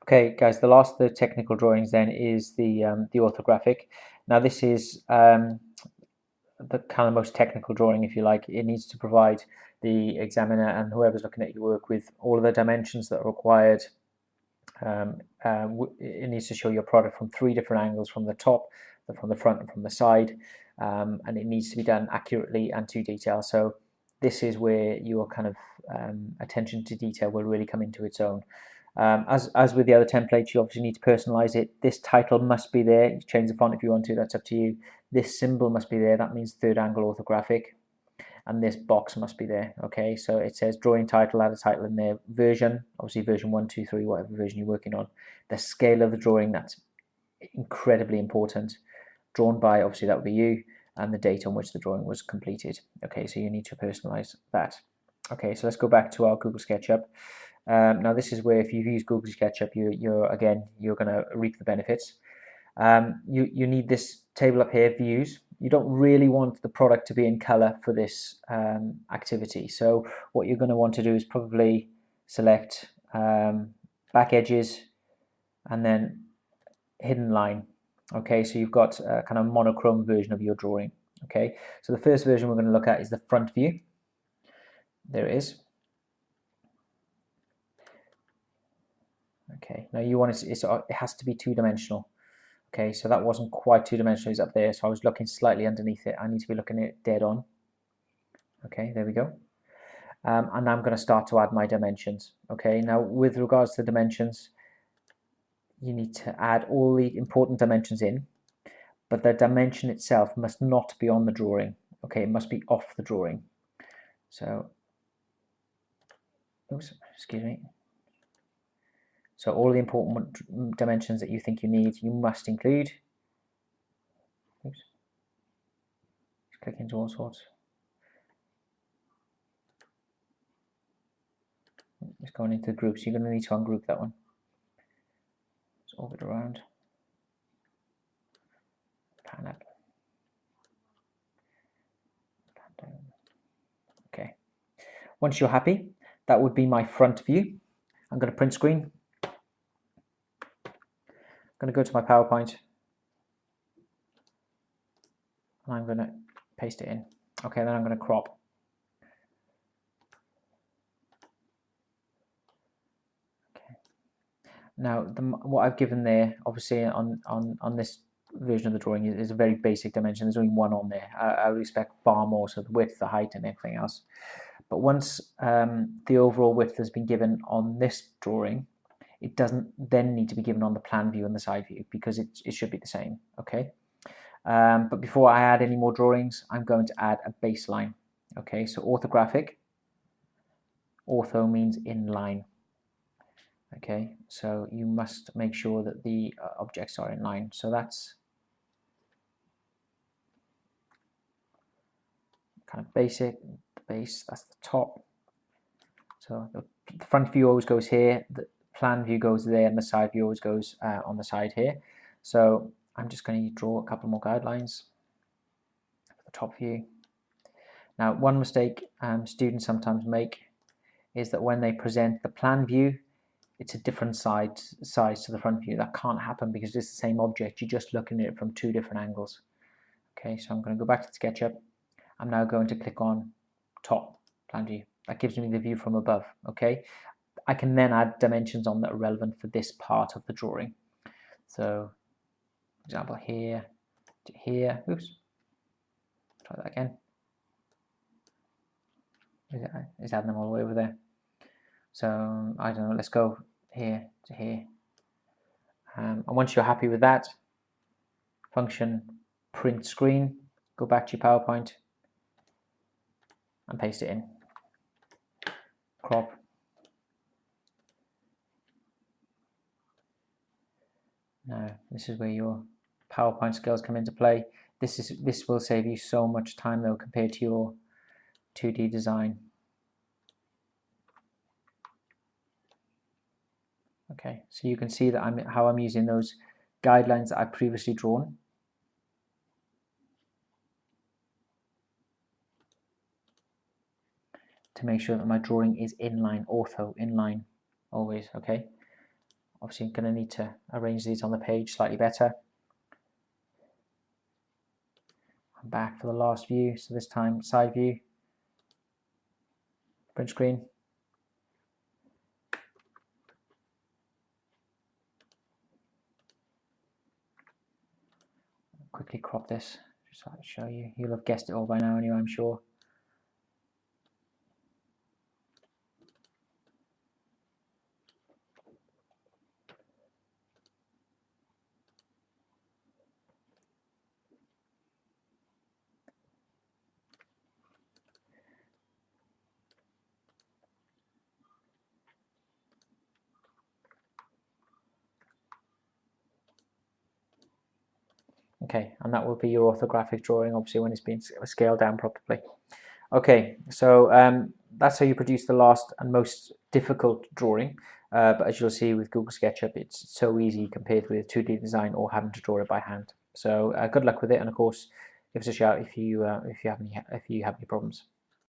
Okay, guys, the last of the technical drawings then is the orthographic. Now this is the kind of most technical drawing, if you like. It needs to provide the examiner and whoever's looking at your work with all of the dimensions that are required. It needs to show your product from 3 different angles, from the top, from the front, and from the side, and it needs to be done accurately and to detail. So this is where your kind of attention to detail will really come into its own. As with the other templates, you obviously need to personalize it. This title must be there. You change the font if you want to, that's up to you. This symbol must be there, that means third angle orthographic. And this box must be there. Okay, so it says drawing title, add a title in there. Version, obviously version 1, 2, 3, whatever version you're working on. The scale of the drawing, that's incredibly important. Drawn by, obviously that would be you, and the date on which the drawing was completed. Okay, so you need to personalize that. Okay, so let's go back to our Google SketchUp. Now this is where if you've used Google SketchUp, you're going to reap the benefits. You need this table up here, views. You don't really want the product to be in color for this activity. So what you're going to want to do is probably select back edges and then hidden line. Okay, so you've got a kind of monochrome version of your drawing. Okay, so the first version we're going to look at is the front view. There it is. Okay, now you want it has to be 2-dimensional. Okay, so that wasn't quite 2-dimensional, it's up there, so I was looking slightly underneath it. I need to be looking at it dead on. Okay, there we go. And I'm going to start to add my dimensions. Okay, now with regards to dimensions, you need to add all the important dimensions in, but the dimension itself must not be on the drawing. Okay, it must be off the drawing. So, oops, excuse me. So all the important dimensions that you think you need, you must include. Oops. Just click into all sorts. It's going into the groups. You're going to need to ungroup that one. Just orbit around. Pan up. Pan down. Okay. Once you're happy, that would be my front view. I'm going to print screen. I'm going to go to my PowerPoint. And I'm going to paste it in. Okay, then I'm going to crop. Okay. Now, what I've given there, obviously on this version of the drawing, is a very basic dimension. There's only one on there. I would expect far more, so the width, the height, and everything else. But once the overall width has been given on this drawing, it doesn't then need to be given on the plan view and the side view, because it should be the same. Okay. But before I add any more drawings, I'm going to add a baseline. Okay, so orthographic. Ortho means in line. Okay, so you must make sure that the objects are in line. So that's kind of basic, the base, that's the top. So the front view always goes here, the plan view goes there, and the side view always goes on the side here. So I'm just going to draw a couple more guidelines for the top view. Now, one mistake students sometimes make is that when they present the plan view, it's a different size to the front view. That can't happen because it's the same object. You're just looking at it from 2 different angles. Okay, so I'm going to go back to the SketchUp. I'm now going to click on top plan view. That gives me the view from above. Okay, I can then add dimensions on that are relevant for this part of the drawing. So, for example, here to here. Oops. Try that again. Is adding them all the way over there. So I don't know. Let's go here to here. And once you're happy with that, function print screen. Go back to your PowerPoint and paste it in. Crop. Now this is where your PowerPoint skills come into play. This will save you so much time though compared to your 2D design. Okay, so you can see that how I'm using those guidelines that I've previously drawn. To make sure that my drawing is inline, ortho, inline, always, okay? Obviously I'm going to need to arrange these on the page slightly better. I'm back for the last view, so this time side view, print screen. Quickly crop this, just so I can show you. You'll have guessed it all by now anyway, I'm sure. Okay, and that will be your orthographic drawing, obviously, when it's been scaled down properly. Okay, so that's how you produce the last and most difficult drawing. But as you'll see with Google SketchUp, it's so easy compared with 2D design or having to draw it by hand. So good luck with it, and of course, give us a shout if you have any problems.